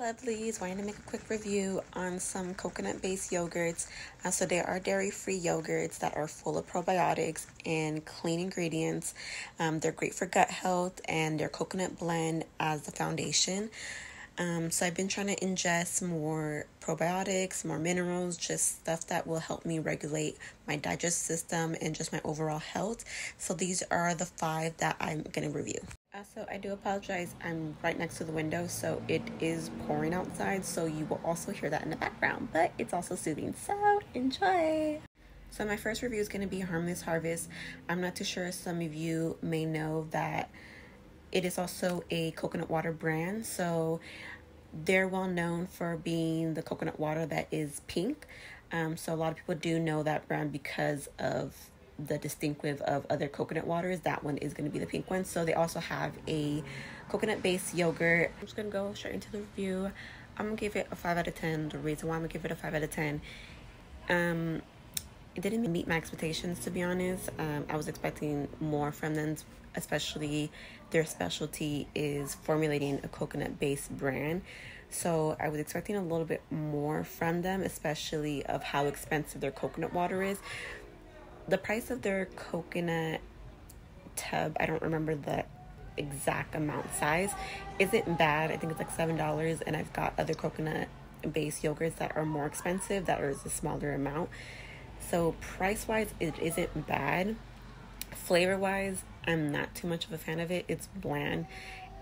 Lovelies, wanting to make a quick review on some coconut-based yogurts. So they are dairy-free yogurts that are full of probiotics and clean ingredients. They're great for gut health, and their coconut blend as the foundation. So I've been trying to ingest more probiotics, more minerals, just stuff that will help me regulate my digestive system and just my overall health. So these are the 5 that I'm going to review. So I do apologize. I'm right next to the window, so it is pouring outside. So you will also hear that in the background, but it's also soothing. So enjoy. So my first review is going to be Harmless Harvest. I'm not too sure. Some of you may know that it is also a coconut water brand. So they're well known for being the coconut water that is pink. So a lot of people do know that brand because of the distinctive of other coconut waters. That one is going to be the pink one. So they also have a coconut based yogurt. I'm just going to go straight into the review. I'm going to give it a 5 out of 10. The reason why I'm going to give it a 5 out of 10, it didn't meet my expectations, to be honest. I was expecting more from them, especially their specialty is formulating a coconut based brand. So I was expecting a little bit more from them, especially of how expensive their coconut water is. The price of their coconut tub, I don't remember the exact amount size, isn't bad. I think it's like $7, and I've got other coconut based yogurts that are more expensive that are a smaller amount. So price wise, it isn't bad. Flavor wise, I'm not too much of a fan of it. It's bland.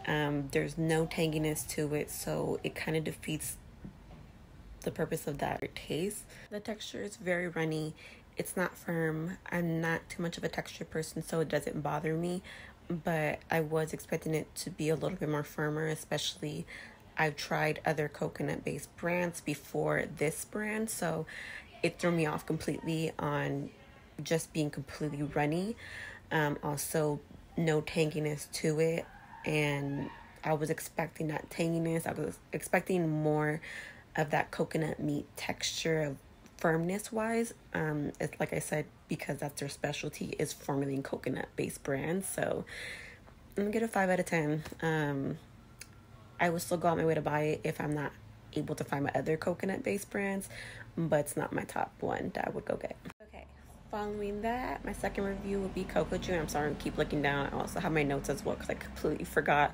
There's no tanginess to it, so it kind of defeats the purpose of that taste. The texture is very runny. It's not firm. I'm not too much of a texture person, so it doesn't bother me, but I was expecting it to be a little bit more firmer, especially I've tried other coconut based brands before this brand, so it threw me off completely on just being completely runny. Also no tanginess to it, and I was expecting that tanginess. I was expecting more of that coconut meat texture of firmness wise. It's like I said, because that's their specialty, is formulating coconut based brands. So I'm gonna get a 5 out of 10. I would still go out my way to buy it if I'm not able to find my other coconut based brands, but it's not my top one that I would go get. Okay, following that, my second review will be Coco June. I'm sorry, I keep looking down. I also have my notes as well because I completely forgot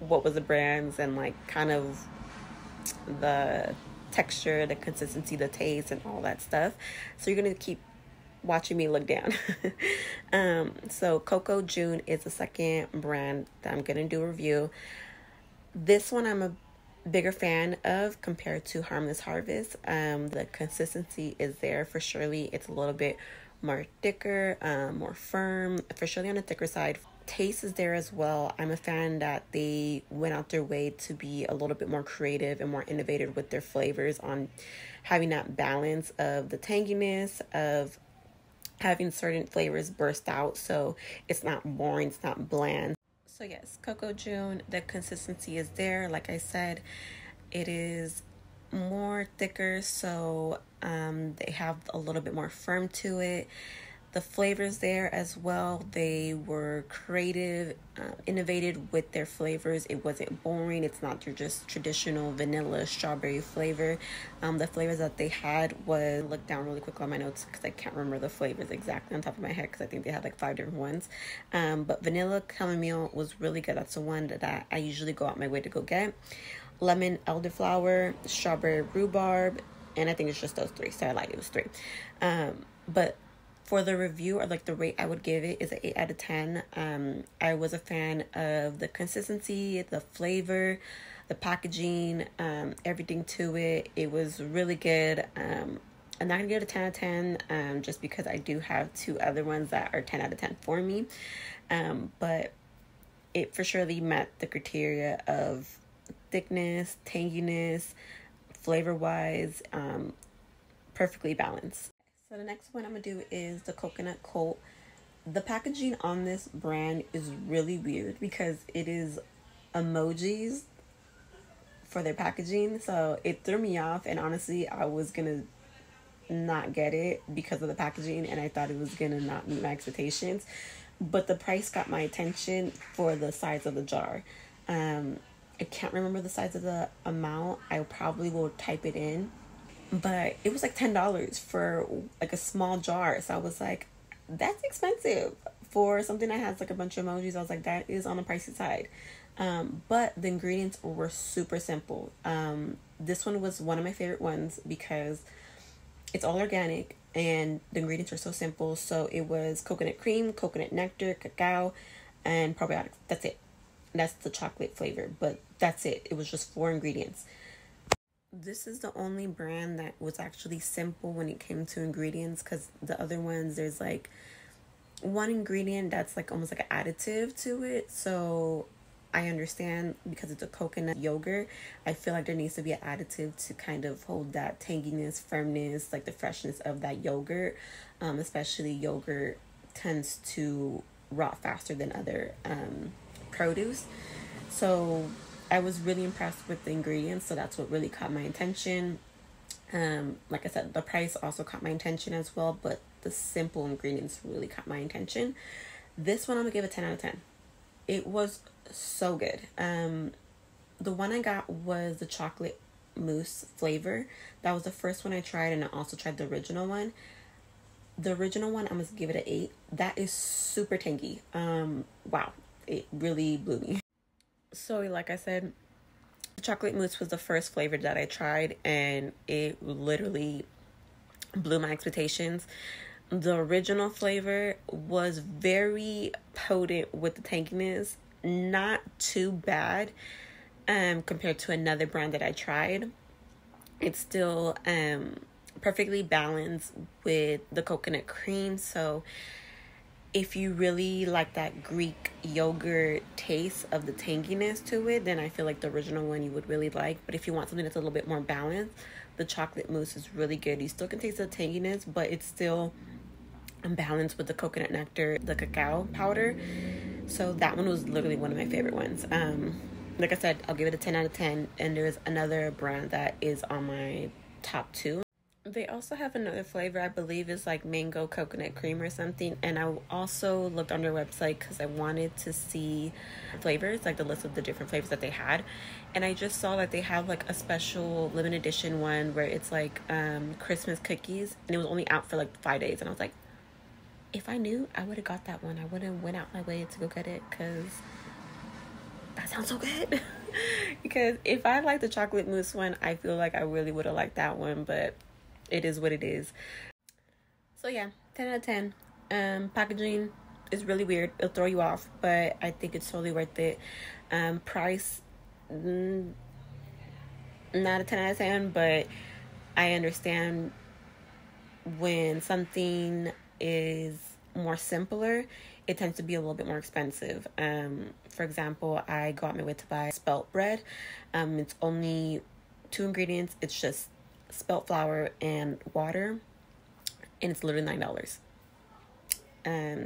what was the brands and like kind of the texture, the consistency, the taste, and all that stuff. So you're gonna keep watching me look down. So Coco June is the second brand that I'm gonna do a review. This one I'm a bigger fan of compared to Harmless Harvest. The consistency is there for surely. It's a little bit more thicker, more firm, for surely on the thicker side. Taste is there as well. I'm a fan that they went out their way to be a little bit more creative and more innovative with their flavors, on having that balance of the tanginess, of having certain flavors burst out, so it's not boring, it's not bland. So yes, Coco June, the consistency is there. Like I said, it is more thicker, so they have a little bit more firm to it. The flavors there as well. They were creative, innovative with their flavors. It wasn't boring. It's not your just traditional vanilla strawberry flavor. The flavors that they had was, look down really quick on my notes because I can't remember the flavors exactly on top of my head because I think they had like 5 different ones. But vanilla chamomile was really good. That's the one that I usually go out my way to go get. Lemon elderflower, strawberry rhubarb, and I think it's just those 3. So I lied, it was 3. But for the review, or like the rate I would give it, is an 8 out of 10. I was a fan of the consistency, the flavor, the packaging, everything to it. It was really good. I'm not gonna give it a 10 out of 10, just because I do have 2 other ones that are 10 out of 10 for me. But it for surely met the criteria of thickness, tanginess, flavor wise, perfectly balanced. So the next one I'm going to do is the coconut coat. The packaging on this brand is really weird because it is emojis for their packaging. So it threw me off, and honestly, I was going to not get it because of the packaging, and I thought it was going to not meet my expectations. But the price got my attention for the size of the jar. I can't remember the size of the amount. I probably will type it in. But it was like $10 for like a small jar. So I was like, that's expensive for something that has like a bunch of emojis. I was like, that is on the pricey side. But the ingredients were super simple. This one was one of my favorite ones because it's all organic and the ingredients are so simple. So it was coconut cream, coconut nectar, cacao, and probiotics. That's it. That's the chocolate flavor, but that's it. It was just 4 ingredients. This is the only brand that was actually simple when it came to ingredients, because the other ones, there's like one ingredient that's like almost like an additive to it. So I understand, because it's a coconut yogurt, I feel like there needs to be an additive to kind of hold that tanginess, firmness, like the freshness of that yogurt. Especially yogurt tends to rot faster than other produce. So I was really impressed with the ingredients, so that's what really caught my attention. Like I said, the price also caught my attention as well, but the simple ingredients really caught my attention. This one I'm gonna give a 10 out of 10. It was so good. The one I got was the chocolate mousse flavor. That was the first one I tried, and I also tried the original one. The original one, I'm gonna give it an 8. That is super tangy. Wow, it really blew me. So like I said, chocolate mousse was the first flavor that I tried, and it literally blew my expectations. The original flavor was very potent with the tanginess, not too bad compared to another brand that I tried. It's still perfectly balanced with the coconut cream. So if you really like that Greek yogurt taste of the tanginess to it, then I feel like the original one you would really like. But if you want something that's a little bit more balanced, the chocolate mousse is really good. You still can taste the tanginess, but it's still balanced with the coconut nectar, the cacao powder. So that one was literally one of my favorite ones. Like I said, I'll give it a 10 out of 10. And there's another brand that is on my top 2. They also have another flavor, I believe is like mango coconut cream or something. And I also looked on their website because I wanted to see flavors, like the list of the different flavors that they had. And I just saw that they have like a special limited edition one where it's like Christmas cookies, and it was only out for like 5 days. And I was like, if I knew, I would have got that one. I would have went out my way to go get it, because that sounds so good. Because if I like the chocolate mousse one, I feel like I really would have liked that one, but it is what it is. So yeah, 10 out of 10. Packaging is really weird. It'll throw you off, but I think it's totally worth it. Price, not a 10 out of 10, but I understand when something is more simpler, it tends to be a little bit more expensive. For example, I go out my way to buy spelt bread. It's only 2 ingredients. It's just spelt flour and water, and it's literally $9.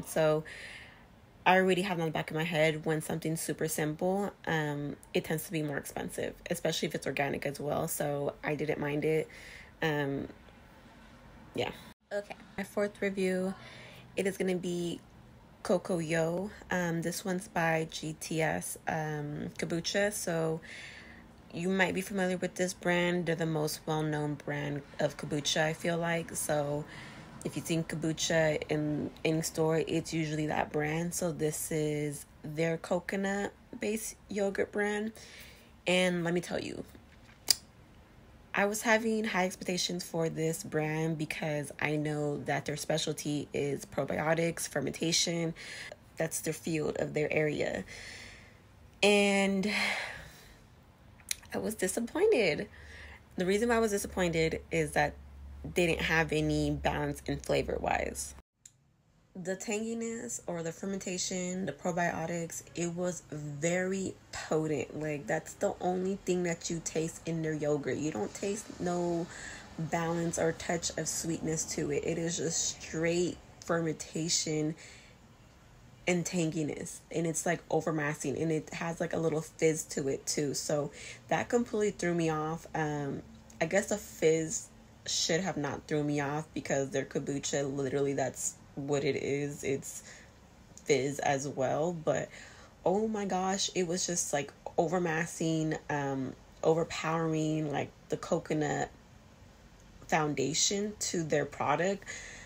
So I already have in the back of my head, when something's super simple, it tends to be more expensive, especially if it's organic as well. So I didn't mind it. Yeah. Okay. My 4th review, it is going to be Cocoyo. This one's by GTs Kombucha. So you might be familiar with this brand. They're the most well-known brand of kombucha, I feel like. So if you've seen kombucha in any store, it's usually that brand. So this is their coconut-based yogurt brand. And let me tell you, I was having high expectations for this brand because I know that their specialty is probiotics, fermentation. That's their field of their area. And I was disappointed. The reason why I was disappointed is that they didn't have any balance in flavor wise. The tanginess or the fermentation, the probiotics, it was very potent. Like, that's the only thing that you taste in their yogurt. You don't taste no balance or touch of sweetness to it. It is just straight fermentation and tanginess, and it's like overmasking, and it has like a little fizz to it too. So that completely threw me off. I guess the fizz should have not thrown me off, because their kombucha, literally that's what it is. It's fizz as well. But oh my gosh, it was just like overmassing, overpowering like the coconut foundation to their product.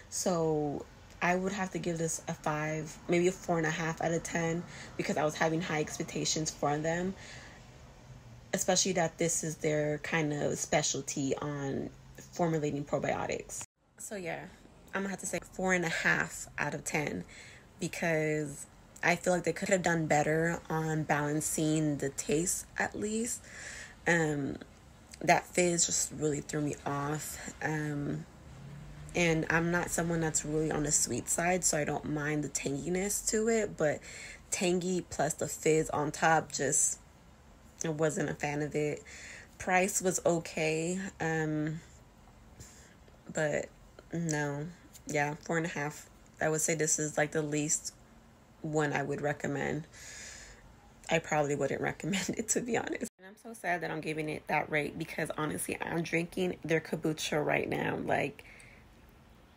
So I would have to give this a 5, maybe a 4.5 out of 10, because I was having high expectations for them, especially that this is their kind of specialty on formulating probiotics. So yeah, I'm gonna have to say 4.5 out of 10, because I feel like they could have done better on balancing the taste at least. That fizz just really threw me off. And I'm not someone that's really on the sweet side, so I don't mind the tanginess to it, but tangy plus the fizz on top, just, I wasn't a fan of it. Price was okay, but no, yeah, 4.5. I would say this is like the least one I would recommend. I probably wouldn't recommend it, to be honest. And I'm so sad that I'm giving it that rate, because honestly, I'm drinking their kombucha right now. Like,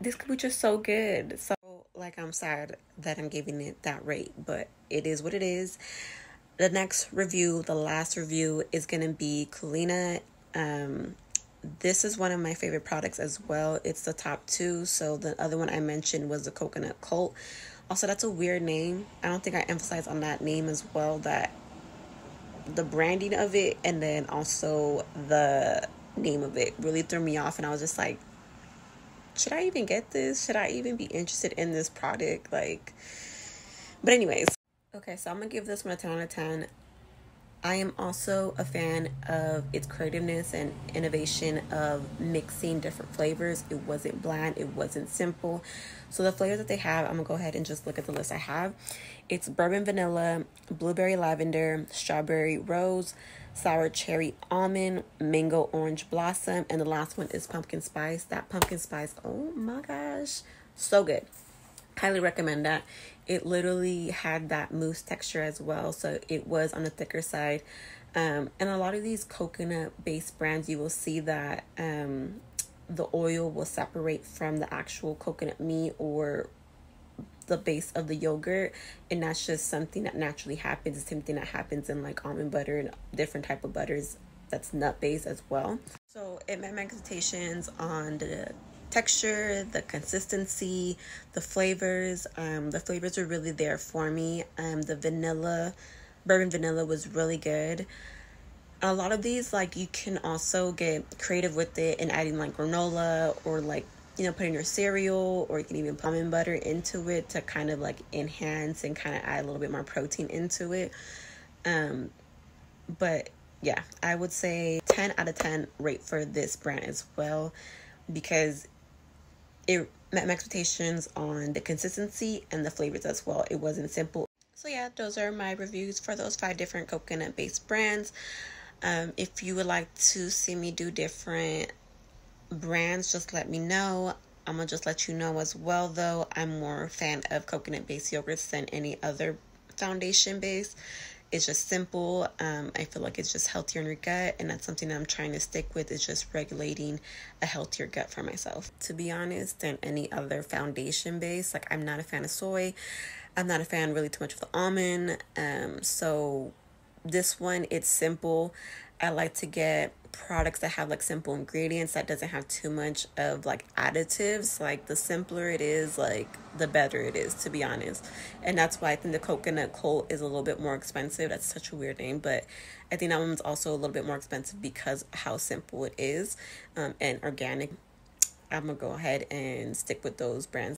this kombucha is so good. So, like, I'm sad that I'm giving it that rate, but it is what it is. The next review, the last review, is going to be Culina. This is one of my favorite products as well. It's the top 2. So the other one I mentioned was the Coconut Cult. Also, that's a weird name. I don't think I emphasized on that name as well, that the branding of it and then also the name of it really threw me off. And I was just like, should I even get this? Should I even be interested in this product? Like, but anyways. Okay, so I'm going to give this one a 10 out of 10. I am also a fan of its creativeness and innovation of mixing different flavors. It wasn't bland. It wasn't simple. So the flavors that they have, I'm going to go ahead and just look at the list I have. It's bourbon vanilla, blueberry lavender, strawberry rose, sour cherry almond, mango orange blossom, and the last one is pumpkin spice. That pumpkin spice, oh my gosh, so good. Highly recommend that. It literally had that mousse texture as well, so it was on the thicker side. And a lot of these coconut-based brands, you will see that the oil will separate from the actual coconut meat or the base of the yogurt, and that's just something that naturally happens. The same thing that happens in like almond butter and different type of butters that's nut-based as well. So it met my expectations on the texture, the consistency, the flavors. The flavors are really there for me. The vanilla, bourbon vanilla was really good. A lot of these, like, you can also get creative with it and adding like granola or like, you know, putting your cereal, or you can even put almond butter into it to kind of like enhance and kind of add a little bit more protein into it. But yeah, I would say 10 out of 10 rate for this brand as well, because it met my expectations on the consistency and the flavors as well. It wasn't simple. So yeah, those are my reviews for those 5 different coconut-based brands. If you would like to see me do different brands, just let me know. I'm gonna just let you know as well, though, I'm more a fan of coconut-based yogurts than any other foundation-based. It's just simple. I feel like it's just healthier in your gut, and that's something that I'm trying to stick with, is just regulating a healthier gut for myself. To be honest, than any other foundation base, like, I'm not a fan of soy. I'm not a fan really too much of the almond. So this one, it's simple. I like to get products that have like simple ingredients that doesn't have too much of like additives. Like, the simpler it is, like, the better it is, to be honest. And that's why I think the Coconut Cult is a little bit more expensive. That's such a weird name, but I think that one's also a little bit more expensive because how simple it is, and organic. I'm gonna go ahead and stick with those brands.